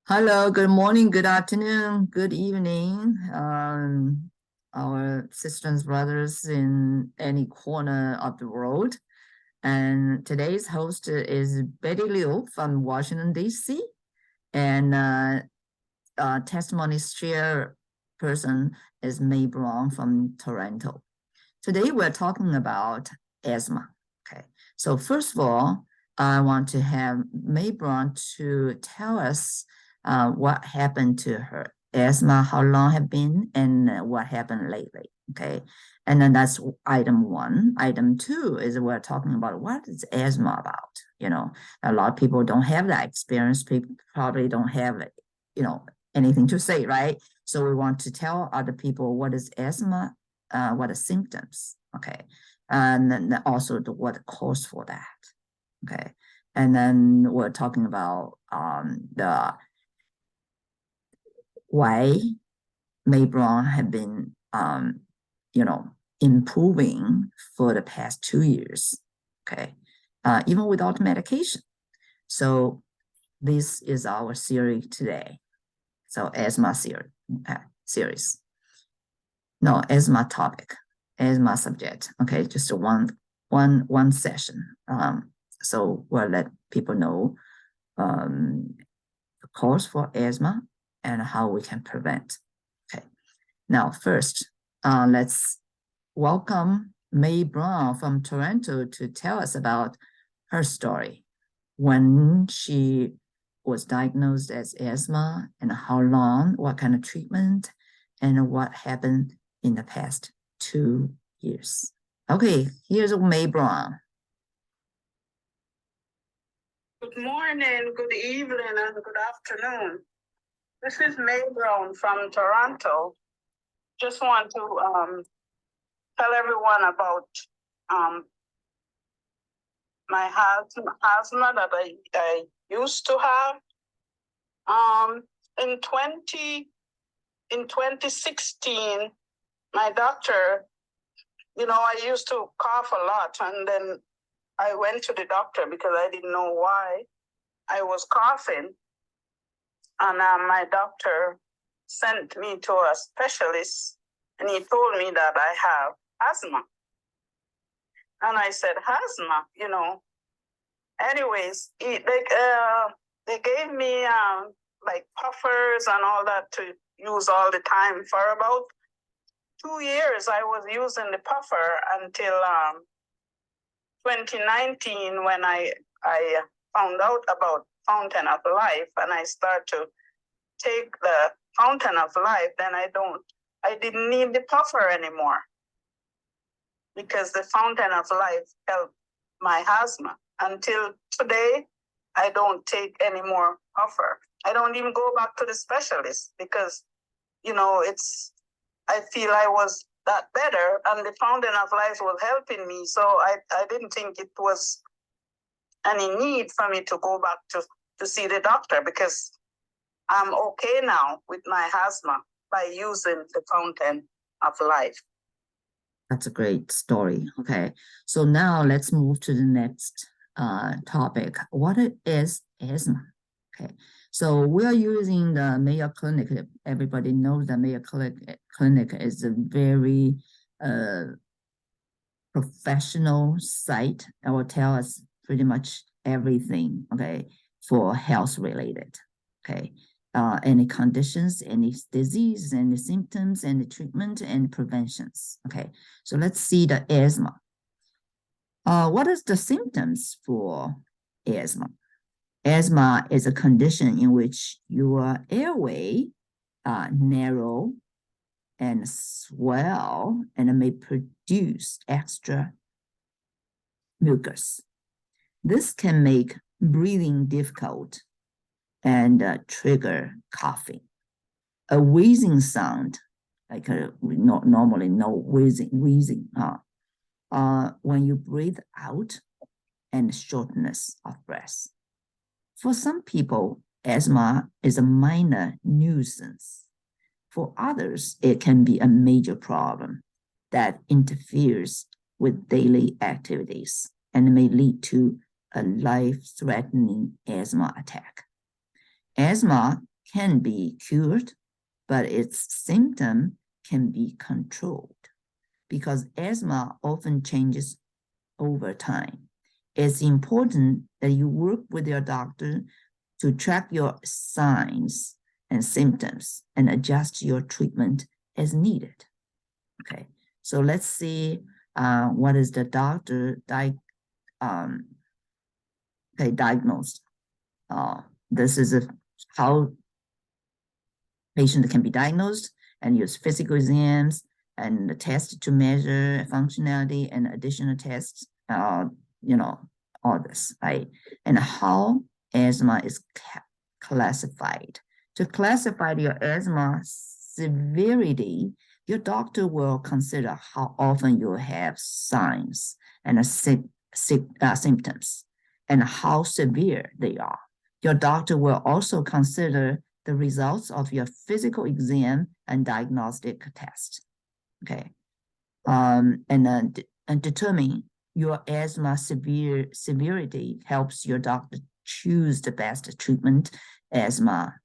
Hello, good morning, good afternoon, good evening, our sisters and brothers in any corner of the world. And today's host is Betty Liu from Washington, D.C. And testimony share person is May Brown from Toronto. Today we're talking about asthma. Okay, so first of all, I want to have May Brown to tell us what happened to her asthma, how long have been, and what happened lately. Okay, and then that's item one. Item two is we're talking about what is asthma about. A lot of people don't have that experience. People probably don't have, anything to say, right? So we want to tell other people what is asthma, what are symptoms, okay, and then also what the cause for that, okay, and then we're talking about the why May Brown have been improving for the past 2 years, okay, even without medication. So this is our series today. So asthma series. No, asthma topic, asthma subject. Okay, just one session. So we'll let people know the cause for asthma and how we can prevent. Okay. Now, first, let's welcome May Brown from Toronto to tell us about her story, when she was diagnosed as asthma and how long, what kind of treatment, and what happened in the past 2 years. Okay, here's May Brown. Good morning, good evening, and good afternoon. This is May Brown from Toronto. Just want to tell everyone about my asthma that I used to have. In 2016, my doctor, I used to cough a lot, and then I went to the doctor because I didn't know why I was coughing. And my doctor sent me to a specialist, and he told me that I have asthma. And I said, asthma, Anyways, they gave me like puffers and all that to use all the time. For about 2 years, I was using the puffer until 2019, when I found out about Fountain of Life, and I start to take the Fountain of Life. Then I didn't need the puffer anymore, because the Fountain of Life helped my asthma. Until today, I don't take any more puffer. I don't even go back to the specialist because, I feel I was that better, and the Fountain of Life was helping me. So I didn't think it was any need for me to go back to see the doctor, because I'm okay now with my asthma by using the Fountain of Life. That's a great story. Okay, so now let's move to the next topic. What is asthma? Okay, so we are using the Mayo Clinic. Everybody knows that Mayo Clinic is a very professional site that will tell us pretty much everything, okay, for health related, okay. Any conditions, any disease, any symptoms, any treatment, and preventions. Okay, so let's see the asthma. What is the symptoms for asthma? Asthma is a condition in which your airway narrow and swell and may produce extra mucus. This can make breathing difficult and trigger coughing. A wheezing sound, like normally no wheezing, when you breathe out, and shortness of breath. For some people, asthma is a minor nuisance. For others, it can be a major problem that interferes with daily activities and may lead to a life-threatening asthma attack. Asthma can be cured, but its symptom can be controlled because asthma often changes over time. It's important that you work with your doctor to track your signs and symptoms and adjust your treatment as needed. Okay, so let's see what is the doctor diagnosed. This is how patient can be diagnosed and use physical exams and the test to measure functionality and additional tests, all this, right? And how asthma is classified. To classify your asthma severity, your doctor will consider how often you have signs and symptoms and how severe they are. Your doctor will also consider the results of your physical exam and diagnostic test. Okay. And determine your asthma severity helps your doctor choose the best treatment. Asthma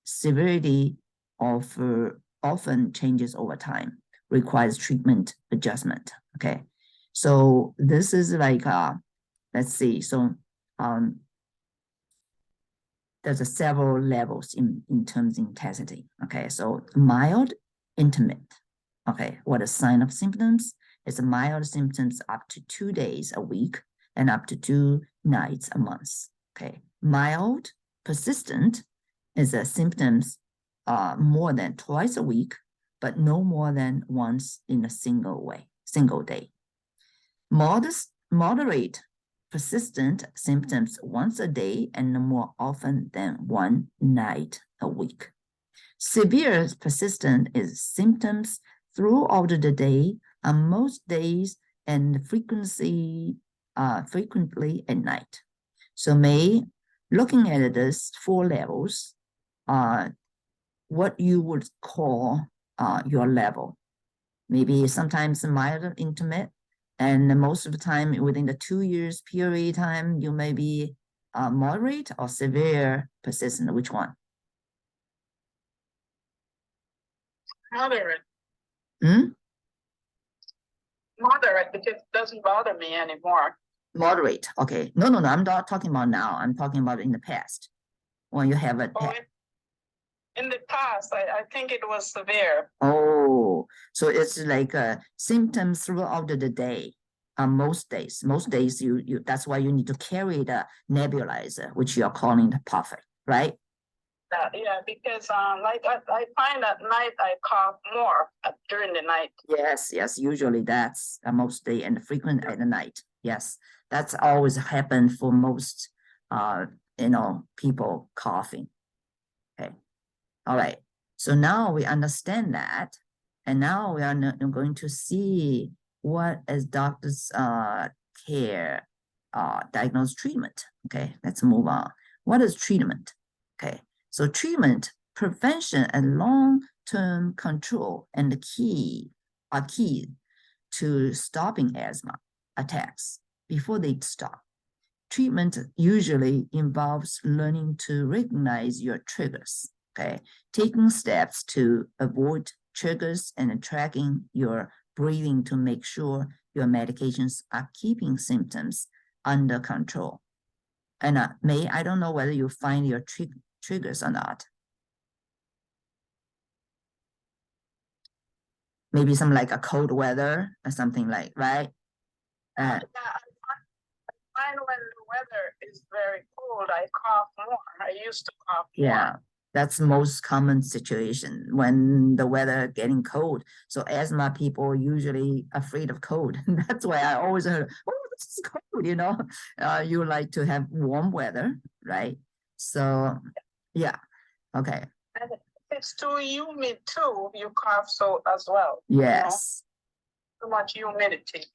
severity often changes over time, requires treatment adjustment. Okay. So this is like, let's see. So there's several levels in terms of intensity. Okay, so mild, intermittent. Okay, what a sign of symptoms is mild symptoms up to 2 days a week and up to 2 nights a month. Okay, mild, persistent is a symptoms more than twice a week, but no more than once in a single day. Moderate, persistent symptoms once a day and more often than one night a week. Severe persistent is symptoms throughout the day on most days and frequently at night. So looking at this 4 levels, what you would call your level. Maybe sometimes mild, intermittent, and most of the time within the 2 years period of time, you may be moderate or severe persistent. Which one? Moderate. Hmm? Moderate, because it doesn't bother me anymore. Moderate. Okay. No. I'm not talking about now. I'm talking about in the past. When you have a in the past, I think it was severe. Oh, so it's like symptoms throughout the day. Most days, you that's why you need to carry the nebulizer, which you are calling the puffer, right? Yeah, because like I find at night I cough more during the night. Yes, usually that's most day and frequent at the night. Yes, that's always happened for most people coughing. Okay, all right. So now we understand that, and now we are going to see what is doctor's care diagnose treatment. Okay, let's move on. What is treatment? Okay, so treatment, prevention, and long-term control and the key to stopping asthma attacks before they stop. Treatment usually involves learning to recognize your triggers, okay? Taking steps to avoid triggers and tracking your breathing to make sure your medications are keeping symptoms under control. And I don't know whether you find your triggers or not. Maybe some like a cold weather or something like, right? Yeah, I find when the weather is very cold, I cough more. I used to cough Yeah, more. that's most common situation when the weather getting cold. So asthma people usually afraid of cold. That's why I always heard, oh, this is cold, you like to have warm weather, right? So yeah, okay. And it's too humid too. You cough so as well. Yes. Too much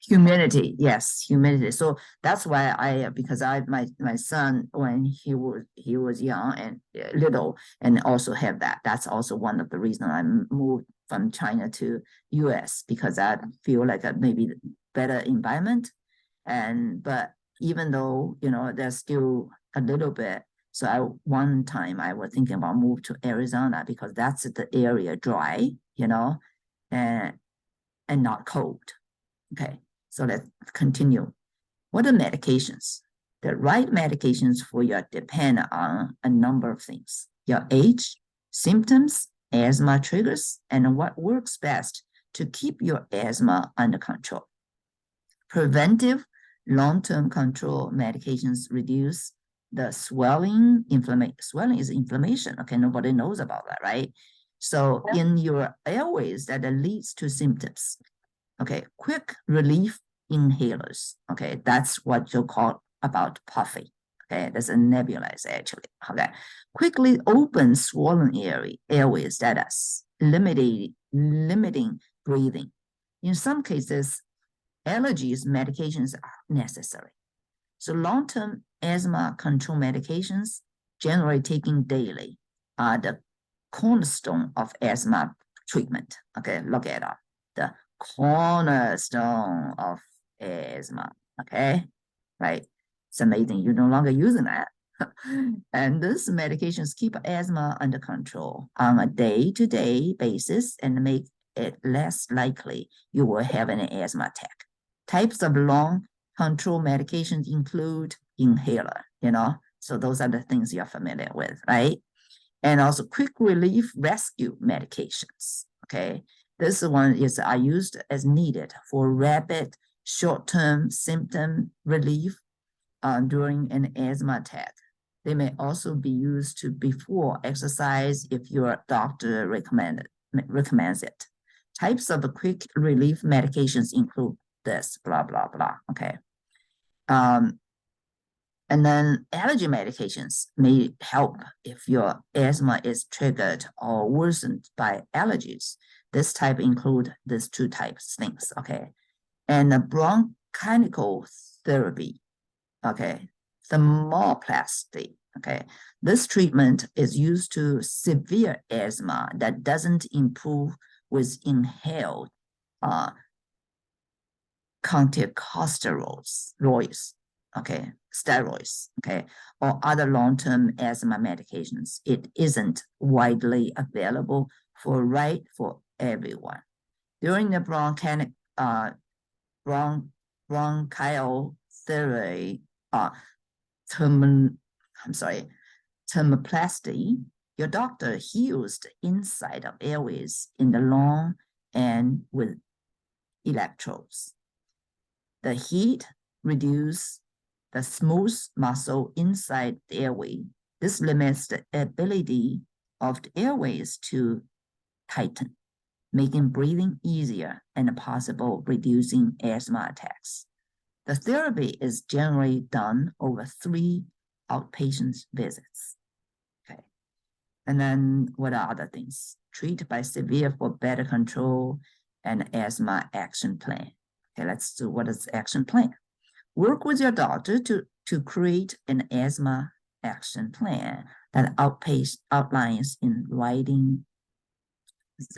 Humidity, yes, humidity. So that's why because my son when he was young and little and also have that. That's also one of the reasons I moved from China to US because I feel like a maybe better environment. But even though there's still a little bit So one time I was thinking about move to Arizona because that's the area dry, and not cold. Okay, so let's continue. What are medications? The right medications for you depend on a number of things: your age, symptoms, asthma triggers, and what works best to keep your asthma under control. Preventive long-term control medications reduce the swelling. Swelling is inflammation. Okay, nobody knows about that, right? So in your airways, that leads to symptoms. Okay, quick relief inhalers. Okay, that's what you call about puffy. Okay, that's a nebulizer actually. Okay, quickly open swollen airways that are limiting breathing. In some cases, allergies medications are necessary. So long-term asthma control medications, generally taken daily, are the cornerstone of asthma treatment. Okay, look at that. The cornerstone of asthma. Okay, right? It's amazing. You're no longer using that. And these medications keep asthma under control on a day-to-day basis and make it less likely you will have an asthma attack. Types of long control medications include inhaler, so those are the things you're familiar with, right? And also quick relief rescue medications, okay? This one is used as needed for rapid short-term symptom relief during an asthma attack. They may also be used before exercise if your doctor recommends it. Types of quick relief medications include this, blah, blah, blah, okay? And then allergy medications may help if your asthma is triggered or worsened by allergies. This type include these two types things, okay? And the bronchological therapy, okay? Thermoplasty, okay? This treatment is used to severe asthma that doesn't improve with inhaled corticosteroids, okay, steroids, okay, or other long-term asthma medications. It isn't widely available for everyone. During the bronchial therapy, thermoplasty, your doctor heals the inside of airways in the lung and with electrodes. The heat reduces the smooth muscle inside the airway. This limits the ability of the airways to tighten, making breathing easier and possible reducing asthma attacks. The therapy is generally done over 3 outpatient visits. Okay. And then what are other things? Treat by severe for better control and asthma action plan. Okay, let's do what is action plan. Work with your doctor to create an asthma action plan that outlines in writing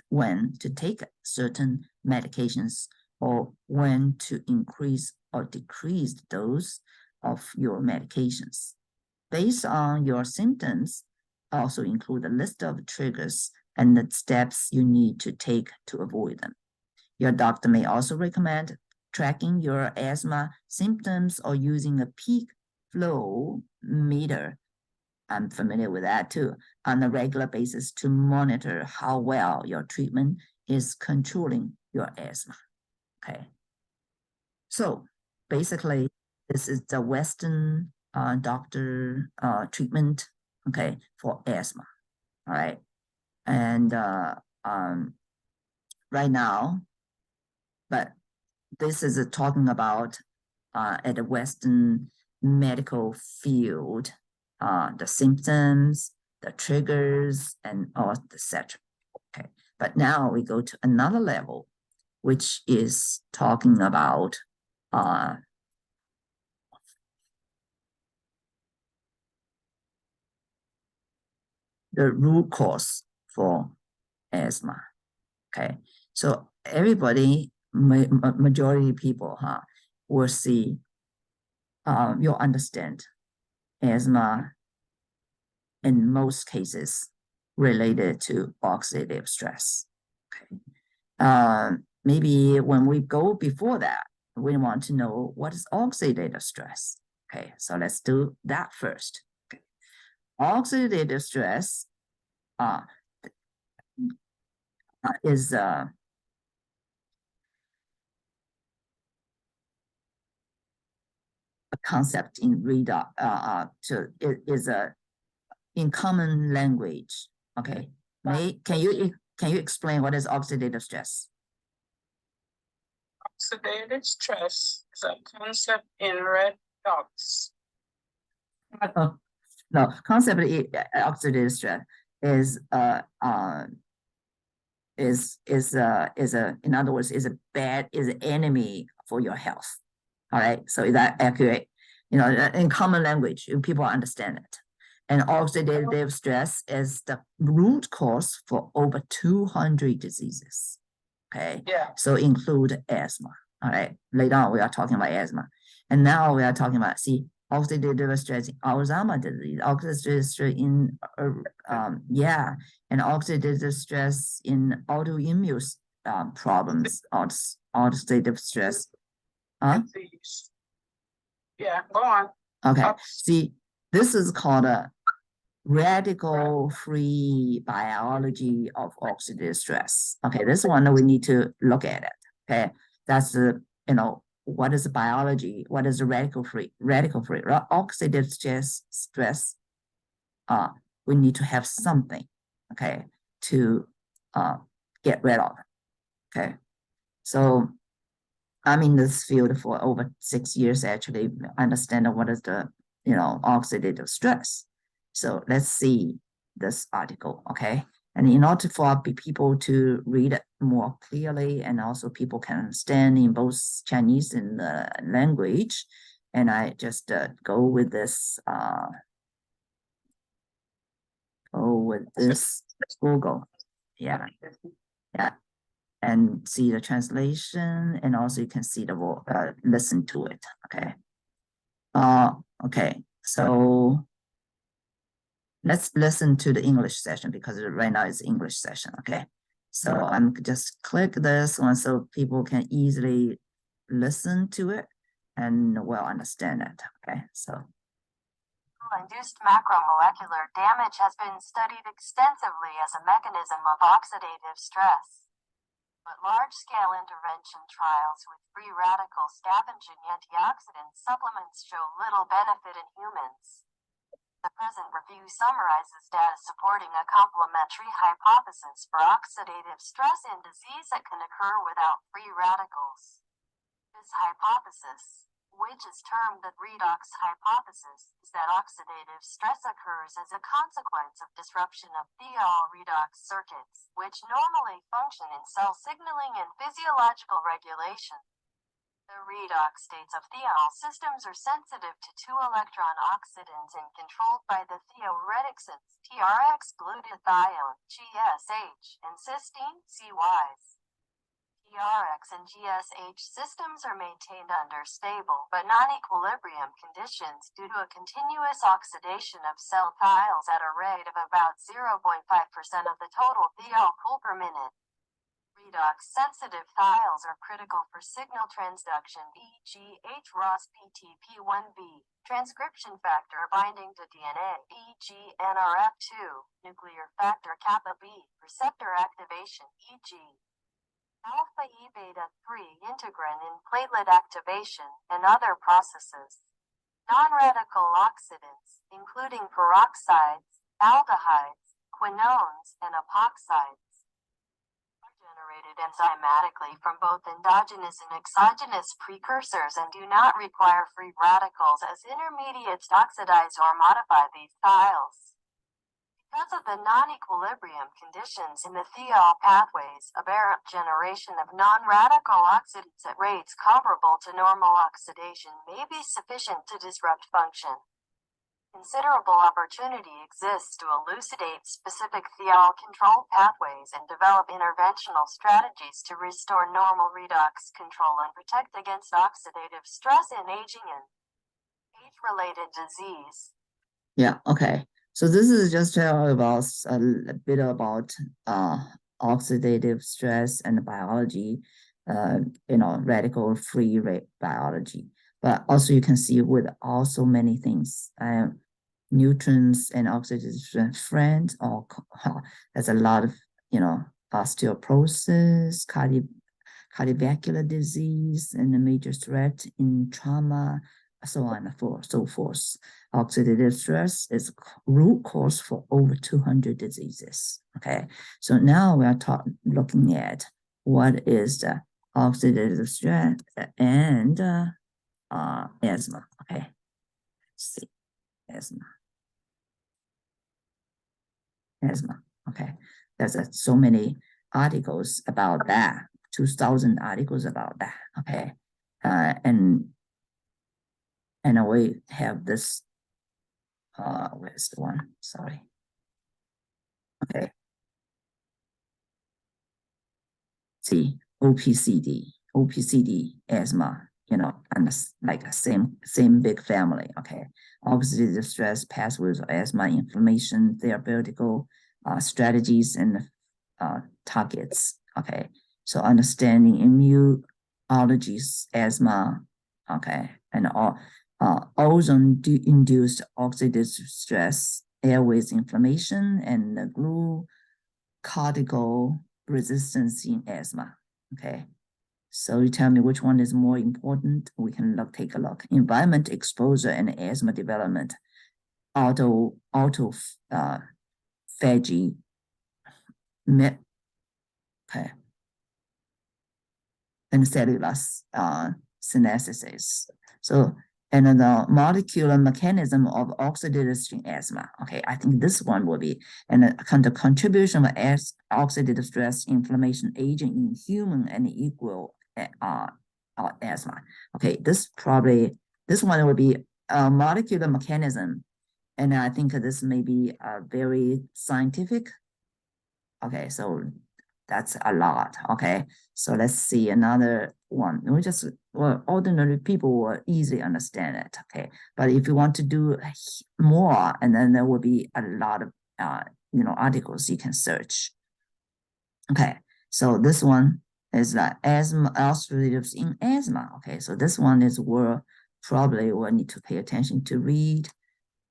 when to take certain medications or when to increase or decrease the dose of your medications. Based on your symptoms, also include a list of triggers and the steps you need to take to avoid them. Your doctor may also recommend tracking your asthma symptoms or using a peak flow meter. I'm familiar with that too, on a regular basis to monitor how well your treatment is controlling your asthma. Okay. So basically, this is the Western doctor treatment, okay, for asthma. All right. And right now, but this is talking about at the Western medical field, the symptoms, the triggers, and all etc. Okay, but now we go to another level, which is talking about the root cause for asthma. Okay, so everybody, majority of people, will see, you'll understand asthma in most cases related to oxidative stress. Okay. Maybe when we go before that, we want to know what is oxidative stress. Okay, so let's do that first. Okay. Oxidative stress is a concept in redox. Is a in common language. Okay, can you explain what is oxidative stress? Oxidative stress is a concept in redox. No, concept in oxidative stress is in other words is an enemy for your health. All right, so is that accurate? In common language, people understand it. And oxidative stress is the root cause for over 200 diseases. Okay, yeah. So include asthma. All right, later on we are talking about asthma, and now we are talking about oxidative stress in Alzheimer's disease, oxidative stress in and oxidative stress in autoimmune problems, oxidative stress. Yeah, go on. Okay, this is called a radical-free biology of oxidative stress. Okay, this one we need to look at it. Okay, that's the what is the biology? What is the radical-free? Radical-free oxidative stress. We need to have something, okay, to get rid of. Okay, so I'm in this field for over 6 years. Actually, understand what is the oxidative stress. So let's see this article, okay? And in order for people to read it more clearly, and also people can understand in both Chinese and language, and I just go with this Google, yeah, and see the translation, and also you can see the listen to it, okay? Okay, so let's listen to the English session because right now it's English session, okay? So I'm just click this one so people can easily listen to it and well understand it, okay? So induced macromolecular damage has been studied extensively as a mechanism of oxidative stress. But large-scale intervention trials with free radical scavenging antioxidant supplements show little benefit in humans. The present review summarizes data supporting a complementary hypothesis for oxidative stress in disease that can occur without free radicals. This hypothesis, which is termed the redox hypothesis, is that oxidative stress occurs as a consequence of disruption of thiol redox circuits, which normally function in cell signaling and physiological regulation. The redox states of thiol systems are sensitive to 2-electron oxidants and controlled by the thioredoxins TRX, glutathione, GSH, and cysteine, CYs. TRX and GSH systems are maintained under stable but non-equilibrium conditions due to a continuous oxidation of cell thiols at a rate of about 0.5% of the total thiol pool per minute. Redox-sensitive thiols are critical for signal transduction, e.g. HROS PTP1B, transcription factor binding to DNA, e.g. NRF2, nuclear factor kappa B, receptor activation, e.g. alpha E beta 3 integrin in platelet activation, and other processes. Non-radical oxidants, including peroxides, aldehydes, quinones, and epoxides, are generated enzymatically from both endogenous and exogenous precursors and do not require free radicals as intermediates to oxidize or modify these thiols. Because of the non-equilibrium conditions in the thiol pathways, aberrant generation of non-radical oxidants at rates comparable to normal oxidation may be sufficient to disrupt function. Considerable opportunity exists to elucidate specific thiol control pathways and develop interventional strategies to restore normal redox control and protect against oxidative stress in aging and age-related disease. Yeah, okay. So this is just about a bit about oxidative stress and biology, radical free biology. But also you can see with also many things, neutrons and oxidative stress friends, or there's a lot of, osteoporosis, cardiovascular disease, and a major threat in trauma, so on and so forth. Oxidative stress is root cause for over 200 diseases. Okay, so now we are looking at what is the oxidative stress and asthma. Okay, let's see, asthma. Okay, there's so many articles about that. 2,000 articles about that. Okay, and we have this. Where's the one? Sorry. Okay. See, OPCD, asthma, and like a same big family. Okay, oxidative stress pathways, asthma, inflammation, therapeutic strategies, and targets. Okay, so understanding immunologies, asthma. Okay, and ozone-induced oxidative stress, airways inflammation, and glucocorticoid resistance in asthma. Okay, so you tell me which one is more important. We can take a look. Environment exposure and asthma development. Autophagy. Okay. And cellulose synthesis. So, and the molecular mechanism of oxidative stress asthma. Okay, I think this one will be, and the contribution of oxidative stress inflammation agent in human and equal asthma. Okay, this one will be a molecular mechanism, and I think this may be very scientific. Okay, so that's a lot. Okay, so let's see another one. Ordinary people will easily understand it. Okay, but if you want to do more, and then there will be a lot of articles you can search. Okay, so this one is asthma, oxidatives in asthma. Okay, so this one is where probably we'll need to pay attention to read.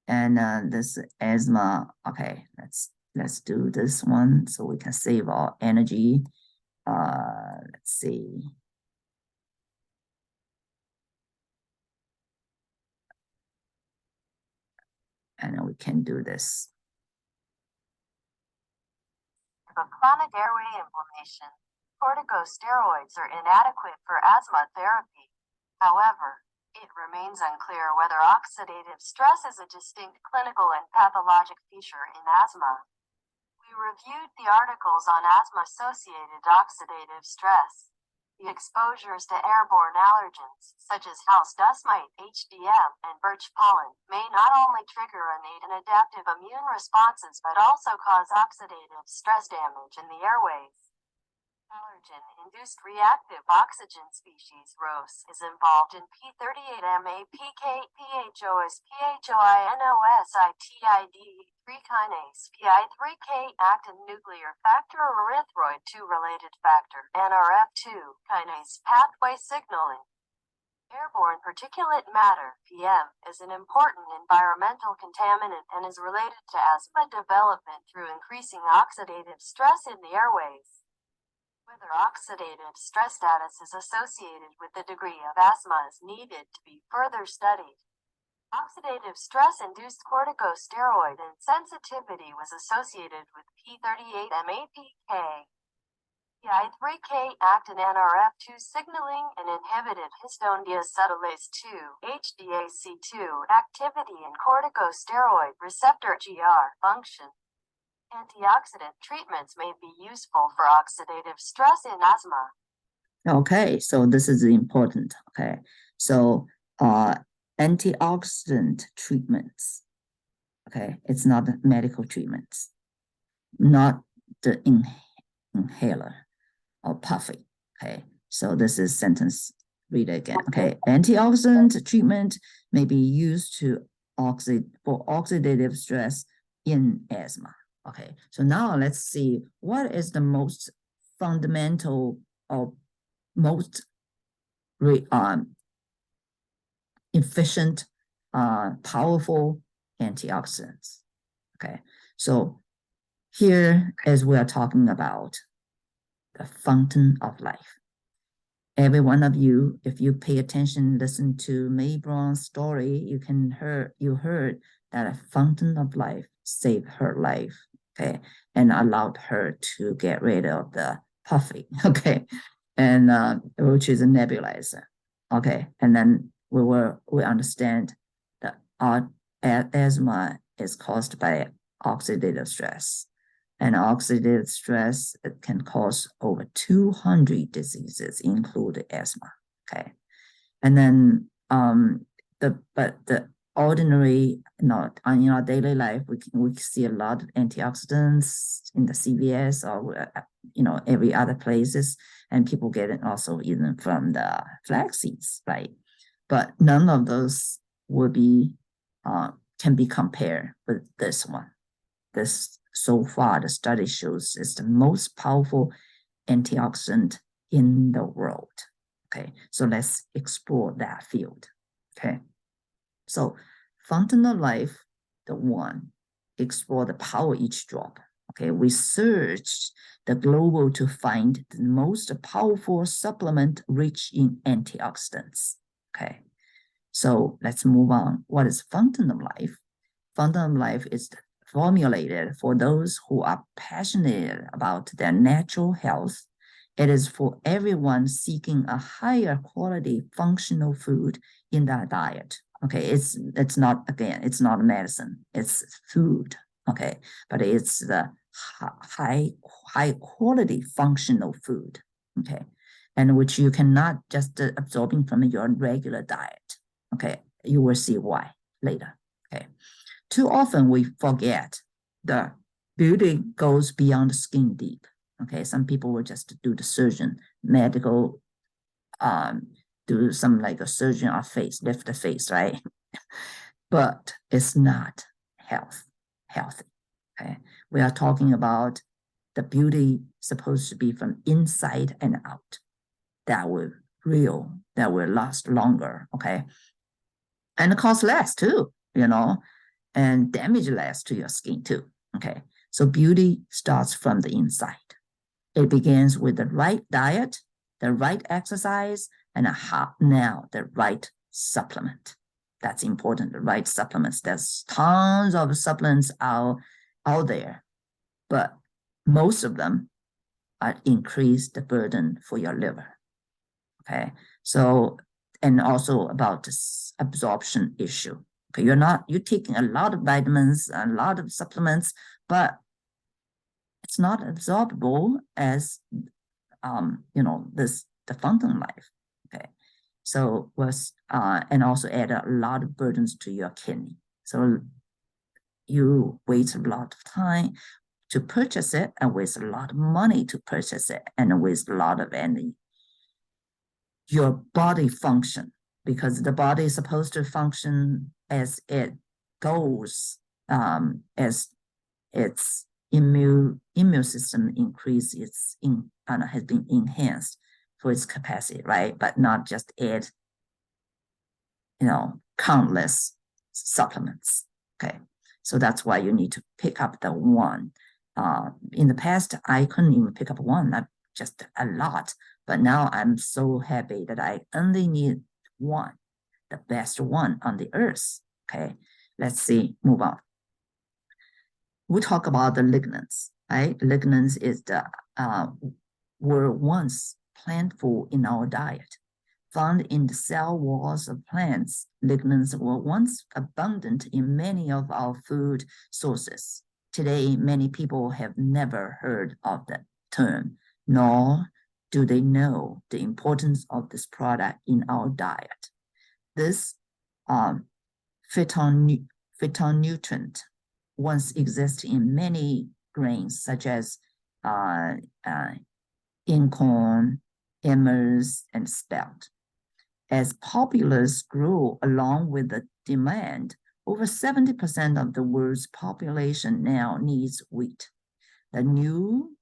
And this asthma. Okay, let's do this one so we can save our energy. Let's see. And we can do this. For chronic airway inflammation, corticosteroids are inadequate for asthma therapy. However, it remains unclear whether oxidative stress is a distinct clinical and pathologic feature in asthma. We reviewed the articles on asthma-associated oxidative stress. The exposures to airborne allergens, such as house dust mite, HDM, and birch pollen, may not only trigger innate and adaptive immune responses but also cause oxidative stress damage in the airways. Allergen-induced reactive oxygen species ROS is involved in P38MAPK, PHOS, PHOINOSITID3 kinase, PI3K actin nuclear factor erythroid 2 related factor, NRF2 kinase pathway signaling. Airborne particulate matter, PM, is an important environmental contaminant and is related to asthma development through increasing oxidative stress in the airways. Whether oxidative stress status is associated with the degree of asthma is needed to be further studied. Oxidative stress-induced corticosteroid insensitivity was associated with P38MAPK, PI3K actin NRF2 signaling, and inhibited histone deacetylase 2 (HDAC2) activity and corticosteroid receptor (GR) function. Antioxidant treatments may be useful for oxidative stress in asthma. Okay, so this is important. Okay, so antioxidant treatments. Okay, it's not medical treatments, not the inhaler or puffy. Okay, so this is sentence. Read it again. Okay, antioxidant treatment may be used for oxidative stress in asthma. Okay, so now let's see what is the most fundamental or most efficient, powerful antioxidants. Okay, so here as we are talking about the fountain of life. Every one of you, if you pay attention, listen to May Brown's story, you heard that a fountain of life saved her life, okay, and allowed her to get rid of the puffy, okay, and which is a nebulizer, okay, and then we understand that our asthma is caused by oxidative stress. And oxidative stress, it can cause over 200 diseases, including asthma. Okay, and then the ordinary, not in our daily life, we see a lot of antioxidants in the CVS or every other places, and people get it also even from the flax seeds, right? But none of those will be can be compared with this one. This so far, the study shows it's the most powerful antioxidant in the world. Okay, so let's explore that field. Okay, so fountain of life, the one, explore the power of each drop. Okay, we searched the global to find the most powerful supplement rich in antioxidants. Okay, so let's move on. What is fountain of life? Fountain of life is formulated for those who are passionate about their natural health. It is for everyone seeking a higher quality functional food in their diet. Okay, it's not, again, it's not medicine, it's food. Okay, but it's the high quality functional food. Okay, and which you cannot just absorbing from your regular diet. Okay, you will see why later. Okay. Too often we forget the beauty goes beyond skin deep. Okay, some people will just do the surgeon, medical, do some like a surgeon of face, lift the face, right? But it's not healthy. Okay, we are talking about the beauty supposed to be from inside and out. That will last longer. Okay, and it costs less too. And damage less to your skin too. Okay, so beauty starts from the inside. It begins with the right diet, the right exercise, and the right supplement. That's important, the right supplements. There's tons of supplements out there, but most of them increase the burden for your liver. Okay, so, and also about this absorption issue. Okay, you're taking a lot of vitamins, a lot of supplements, but it's not absorbable as the fountain life. Okay, so and also add a lot of burdens to your kidney. So you waste a lot of time to purchase it and waste a lot of money to purchase it and waste a lot of energy. Your body function, because the body is supposed to function as it goes, as its immune system has been enhanced for its capacity, right? But not just add, countless supplements. Okay, so that's why you need to pick up the one. In the past, I couldn't even pick up one, just a lot. But now I'm so happy that I only need one, the best one on the earth. Okay, let's see, move on. We talk about the lignans, right? Lignans is were once plentiful in our diet. Found in the cell walls of plants, lignans were once abundant in many of our food sources. Today, many people have never heard of that term, nor do they know the importance of this product in our diet. This phytonutrient once existed in many grains, such as incorn, emers, and spelt. As populace grew along with the demand, over 70% of the world's population now needs wheat. The new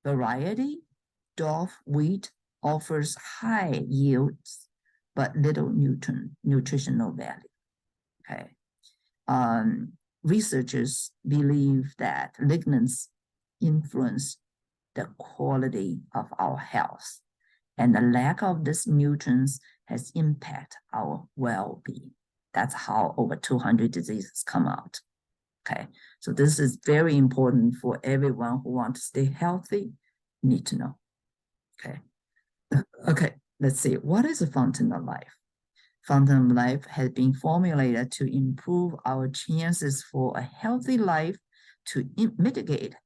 variety, Dove wheat, offers high yields, but little nutritional value. Okay. Researchers believe that lignans influence the quality of our health, and the lack of these nutrients has impacted our well-being. That's how over 200 diseases come out. Okay, so this is very important for everyone who wants to stay healthy, need to know. Okay, okay, let's see. What is a fountain of life? Fountain of life has been formulated to improve our chances for a healthy life, to mitigate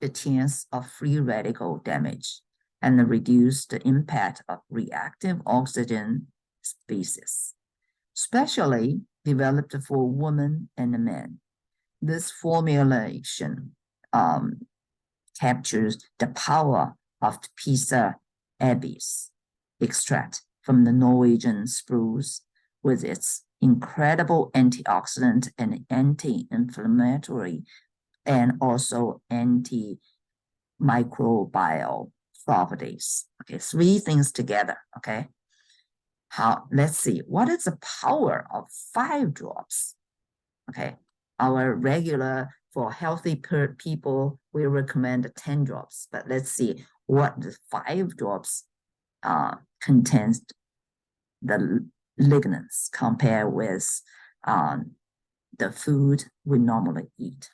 the chance of free radical damage and reduce the impact of reactive oxygen species, specially developed for women and men. This formulation captures the power of the Pisa abies extract from the Norwegian spruce with its incredible antioxidant and anti-inflammatory and also antimicrobial properties. Okay, three things together, okay? Let's see, what is the power of 5 drops? Okay, our regular, for healthy people, we recommend 10 drops, but let's see what the 5 drops contains the lignans compared with the food we normally eat.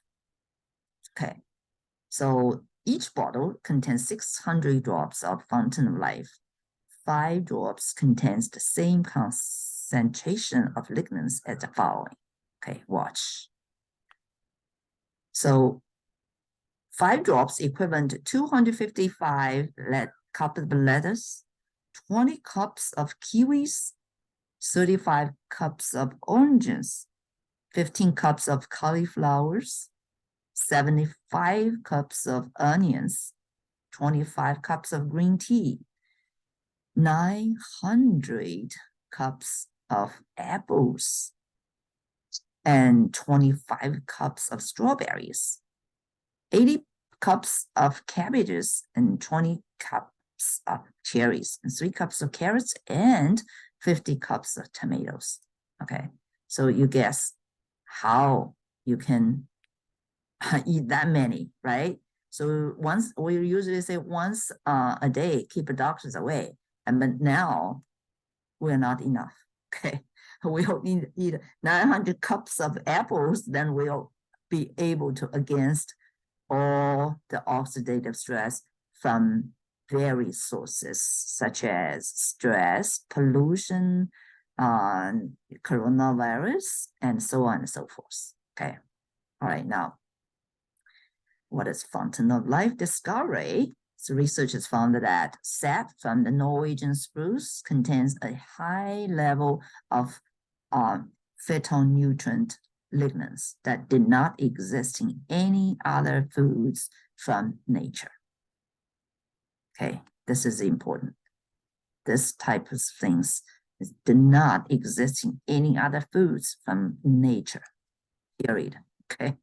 Okay, so each bottle contains 600 drops of fountain of life. 5 drops contains the same concentration of lignans as the following. Okay, watch. So 5 drops equivalent to 255 cups of lettuce, 20 cups of kiwis, 35 cups of oranges, 15 cups of cauliflowers, 75 cups of onions, 25 cups of green tea, 900 cups of apples, and 25 cups of strawberries, 80 cups of cabbages, and 20 cups of cherries, and 3 cups of carrots, and 50 cups of tomatoes. Okay, so you guess how you can eat that many, right? So once, we usually say once a day, keep the doctors away. But now we're not enough. Okay, we'll eat 900 cups of apples, then we'll be able to against all the oxidative stress from various sources, such as stress, pollution, coronavirus, and so on and so forth. Okay, all right, now, what is fountain of life discovery? So researchers found that sap from the Norwegian spruce contains a high level of phytonutrient lignans that did not exist in any other foods from nature. Okay, this is important. This type of things did not exist in any other foods from nature, period. Okay,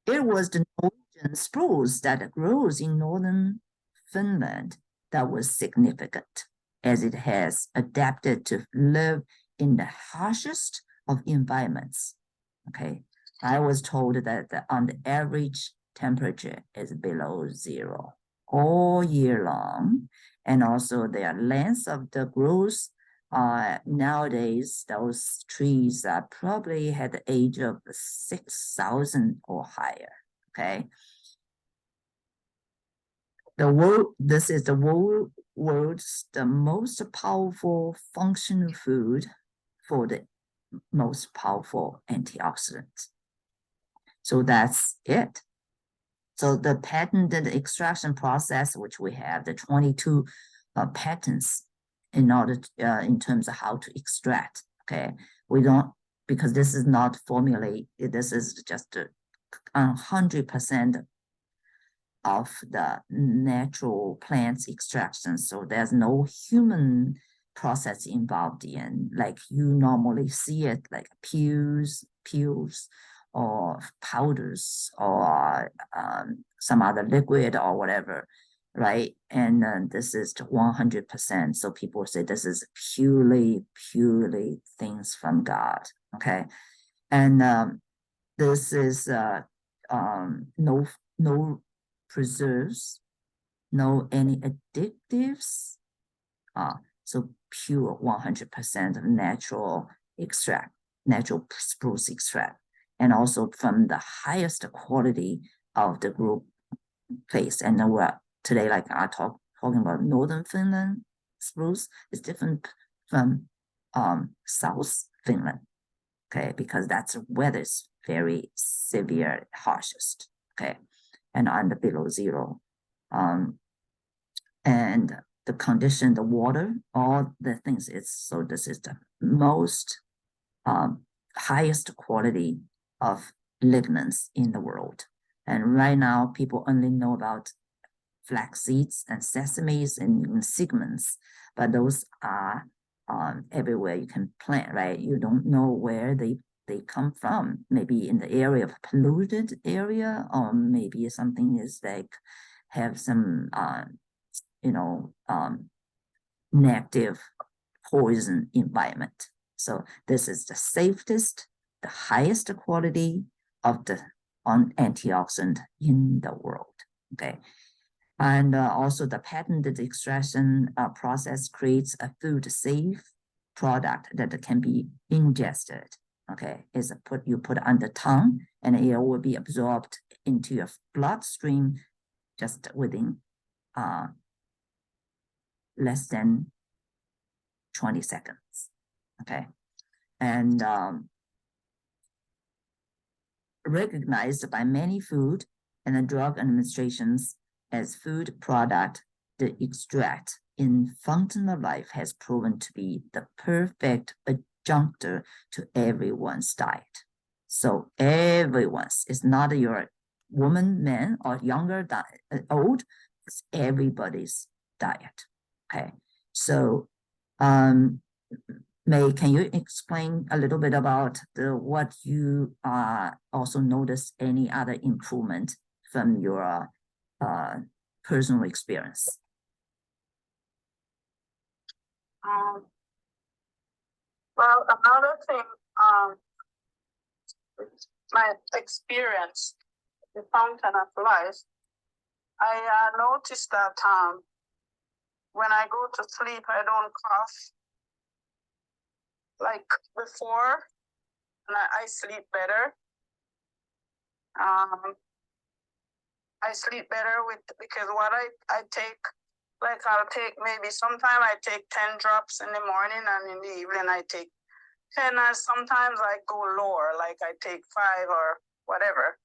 it was the Norwegian spruce that grows in northern Finland that was significant, as it has adapted to live in the harshest of environments. Okay, I was told that on the average temperature is below 0 all year long, and also their length of the growth. Nowadays, those trees probably had the age of 6,000 or higher. Okay, this is the world's the most powerful functional food for the most powerful antioxidants. So that's it. So the patented extraction process, which we have the 22 patents in order to, in terms of how to extract. Okay, we don't, because this is not formulated. This is just 100% of the natural plants extraction. So there's no human process involved in, like you normally see it, like pills, or powders, or some other liquid or whatever, right? And this is 100%. So people say this is purely things from God, okay? And this is no preserves, no any additives, so pure 100% natural extract, natural spruce extract, and also from the highest quality of the group place. And then we're today, like I talking about Northern Finland spruce is different from South Finland, okay, because that's weather is very severe, harshest, okay, and under below zero, and the condition, the water, all the things. So this is the most highest quality of lignans in the world. And right now, people only know about flax seeds and sesames and even segments, but those are everywhere you can plant, right? You don't know where they come from. Maybe in the area of polluted area, or maybe something is like have some negative poison environment. So this is the safest, the highest quality of the antioxidant in the world, okay? And also the patented extraction process creates a food safe product that can be ingested, okay? You put on the tongue and it will be absorbed into your bloodstream just within less than 20 seconds, okay? And recognized by many food and drug administrations as food product, the extract in Fountain of Life has proven to be the perfect adjunctor to everyone's diet. So everyone's, it's not your woman, man, or younger, old, it's everybody's diet, okay? So May, can you explain a little bit about what you also noticed, any other improvement from your personal experience? Well, another thing, my experience, the Fountain of Life, I noticed that when I go to sleep, I don't cough like before, and I sleep better. I sleep better because what I take, like I'll take maybe sometime I take 10 drops in the morning, and in the evening I take 10, and sometimes I go lower, like I take 5 or whatever.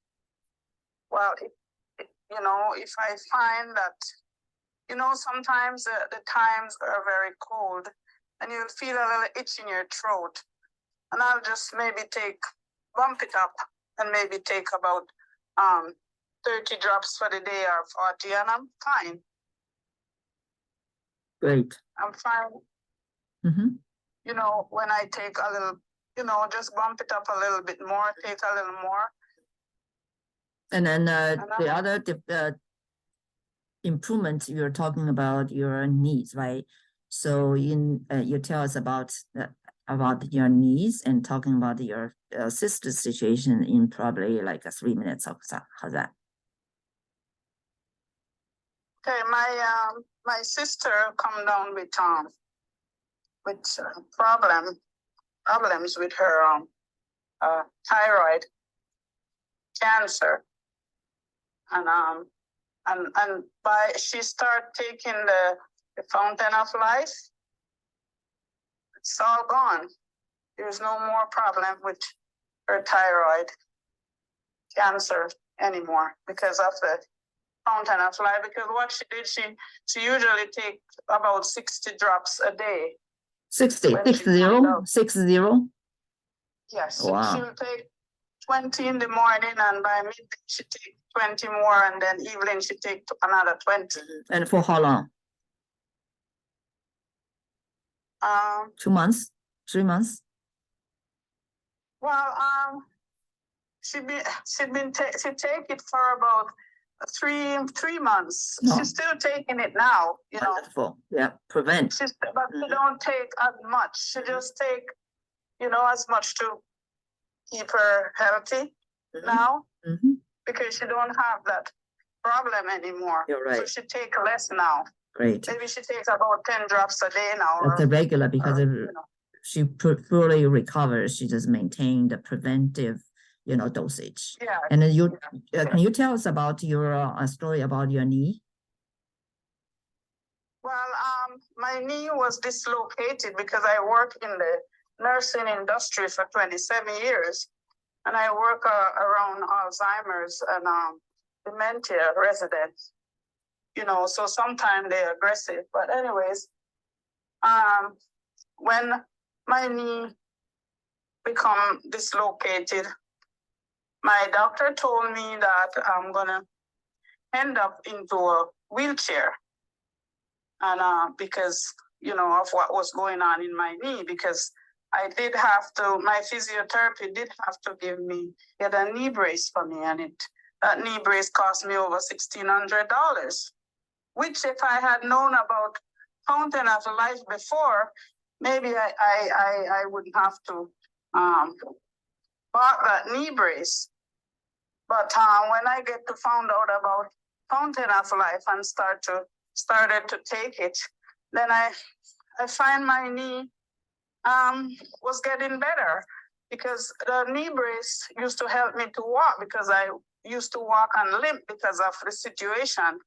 Well, if I find that, sometimes the times are very cold and you'll feel a little itch in your throat, and I'll just maybe bump it up and maybe take about 30 drops for the day or 40, and I'm fine. Great. I'm fine. Mm-hmm. When I take a little, just bump it up a little bit more, take a little more. And then the other improvement, you're talking about your needs, right? So you tell us about your needs and talking about your sister's situation in probably like 3 minutes. How's that? Okay, my sister come down with problems with her thyroid cancer, and by she start taking the Fountain of Life, it's all gone. There's no more problem with her thyroid cancer anymore because of the Fountain of Life. Because what she did, she usually take about 60 drops a day. 60. Yes. Wow. She'll take 20 in the morning, and by midday she take 20 more, and then evening she take another 20. And for how long? 2 months, 3 months? Well, she take it for about three months. Oh. She's still taking it now, you know. Wonderful. Yeah, prevent. But she don't take as much. She just take, you know, as much to keep her healthy now, because she don't have that problem anymore. You're right. So she take less now. Great. Maybe she takes about 10 drops a day now. That's a regular because you know. she fully recovers. She just maintained the preventive, you know, dosage. Yeah. And then can you tell us about your story about your knee? Well, my knee was dislocated because I work in the nursing industry for 27 years, and I work around Alzheimer's and dementia residents. You know, so sometimes they're aggressive. But anyways, when my knee become dislocated, my doctor told me that I'm gonna end up into a wheelchair. And because, you know, of what was going on in my knee, because I did have to, my physiotherapy did have to get a knee brace for me, and that knee brace cost me over $1,600, which if I had known about Fountain of Life before, maybe I wouldn't have to bought that knee brace. But when I get to find out about Fountain of Life and started to take it, then I find my knee was getting better, because the knee brace used to help me to walk, because I used to walk and limp because of the situation.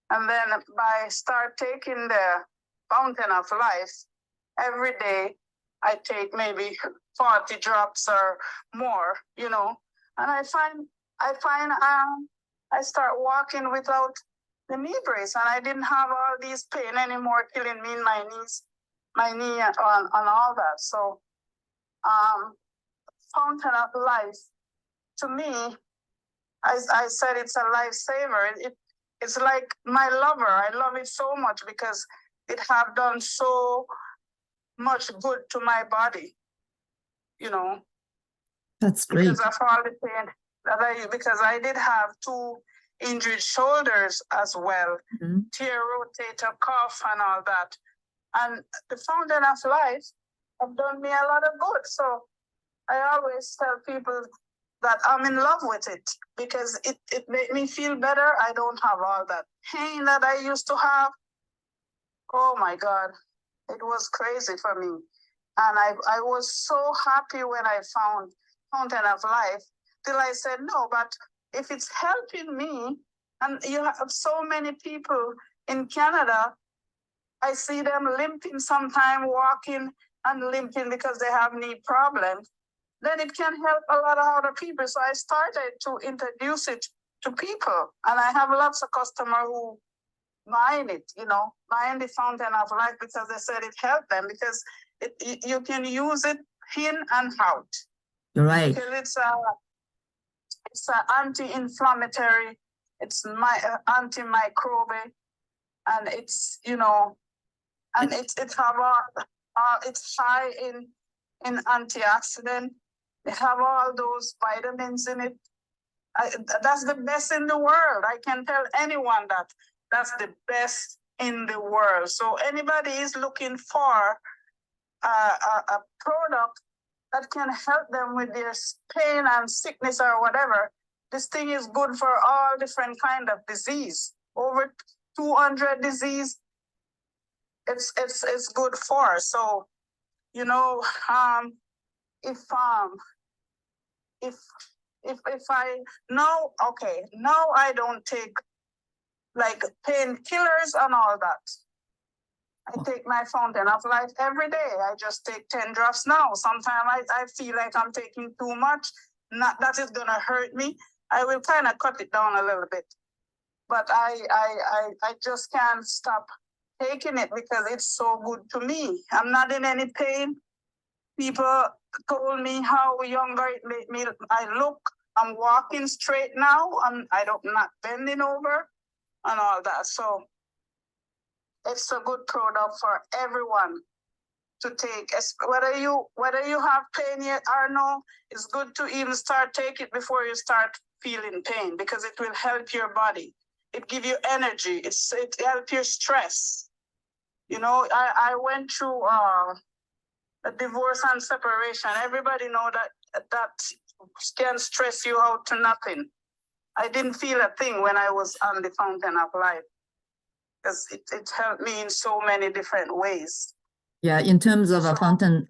And then by start taking the Fountain of Life, every day I take maybe 40 drops or more, you know, and I start walking without the knee brace, and I didn't have all these pain anymore killing me in my knees, my knee and all that. So Fountain of Life, to me, I said it's a lifesaver. It's like my lover. I love it so much because it have done so much good to my body, you know. That's great. Because of all the pain because I did have 2 injured shoulders as well, tear rotator cuff and all that. And the Fountain of Life have done me a lot of good. So I always tell people that I'm in love with it, because it made me feel better. I don't have all that pain that I used to have. Oh my God, it was crazy for me. And I was so happy when I found Fountain of Life, till I said, no, but if it's helping me, and you have so many people in Canada, I see them limping sometime, walking and limping because they have knee problems, then it can help a lot of other people. So I started to introduce it to people, and I have lots of customers who buying it, you know, buying the Fountain of Life because they said it helped them, because you can use it in and out. You're right. Because it's anti-inflammatory, it's antimicrobial, and it's, you know, and it's high in antioxidant. They have all those vitamins in it. That's the best in the world. I can tell anyone that that's the best in the world. So anybody is looking for a product that can help them with their pain and sickness or whatever, this thing is good for all different kind of disease. Over 200 disease, it's good for. So, you know, if I know, okay, now I don't take like painkillers and all that. I take my Fountain of Life every day. I just take 10 drops now. Sometimes I feel like I'm taking too much, not that it's gonna hurt me. I will kind of cut it down a little bit. But I just can't stop taking it because it's so good to me. I'm not in any pain. People told me how younger it made me. I look, I'm walking straight now. I'm not bending over and all that. So it's a good product for everyone. to take. Whether you have pain yet or no, it's good to even take it before you start feeling pain, because it will help your body. It give you energy. It help your stress. You know, I went through a divorce and separation. Everybody know that can stress you out to nothing. I didn't feel a thing when I was on the Fountain of Life, because it helped me in so many different ways. Yeah, in terms of a fountain,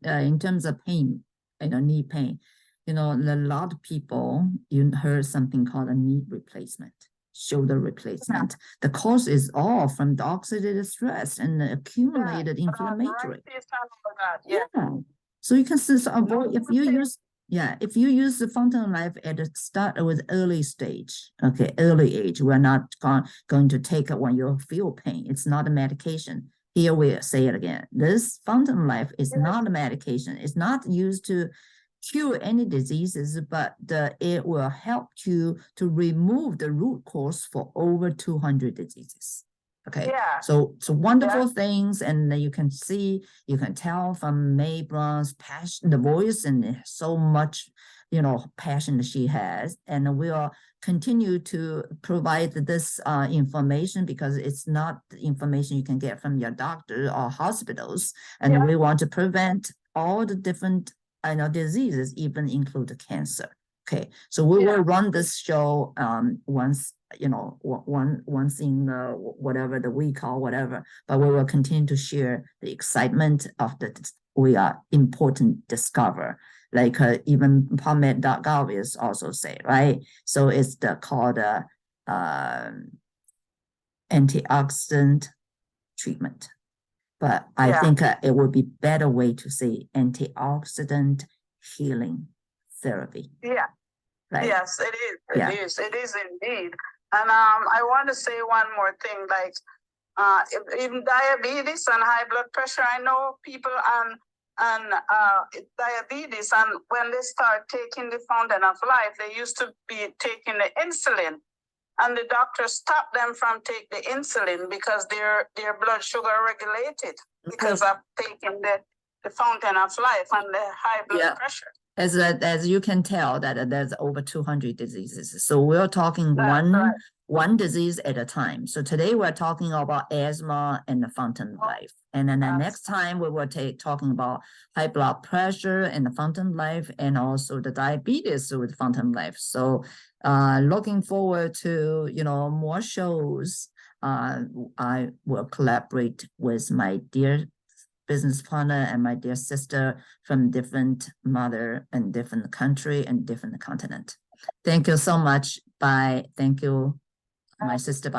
in terms of pain, knee pain, a lot of people, you heard something called a knee replacement, shoulder replacement. Yeah. The cause is all from the oxidative stress and the accumulated inflammatory. Yeah. So you can avoid if you use. Yeah, if you use the Fountain of Life at the start with early stage, early age, we're not going to take it when you feel pain. It's not a medication. Here we say it again. This Fountain of Life is not a medication. It's not used to cure any diseases, but it will help you to remove the root cause for over 200 diseases. Okay, yeah. So wonderful things, and you can tell from May Brown's passion, the voice, and so much, passion she has, and we'll continue to provide this information, because it's not the information you can get from your doctor or hospitals, and we want to prevent all the different diseases, even include cancer. Okay, so we will run this show once once in whatever the week or whatever, but we will continue to share the excitement of important discover, like even PubMed.gov is also say, right? So it's called antioxidant treatment, but I think it would be better way to say antioxidant healing therapy. Yeah. Right. Yes, it is. It is indeed. And I want to say one more thing, like in diabetes and high blood pressure, I know people on diabetes, and when they start taking the Fountain of Life, they used to be taking the insulin, and the doctor stopped them from taking the insulin because their blood sugar regulated because of taking the Fountain of Life and the high blood pressure. As you can tell that there's over 200 diseases. So we're talking one disease at a time. So today we're talking about asthma and the Fountain of Life. And then the next time we will talking about high blood pressure and the Fountain of Life, and also the diabetes with Fountain of Life. So looking forward to, more shows. I will collaborate with my dear business partner and my dear sister from different mother and different country and different continent. Thank you so much. Bye. Thank you, my sister. Bye.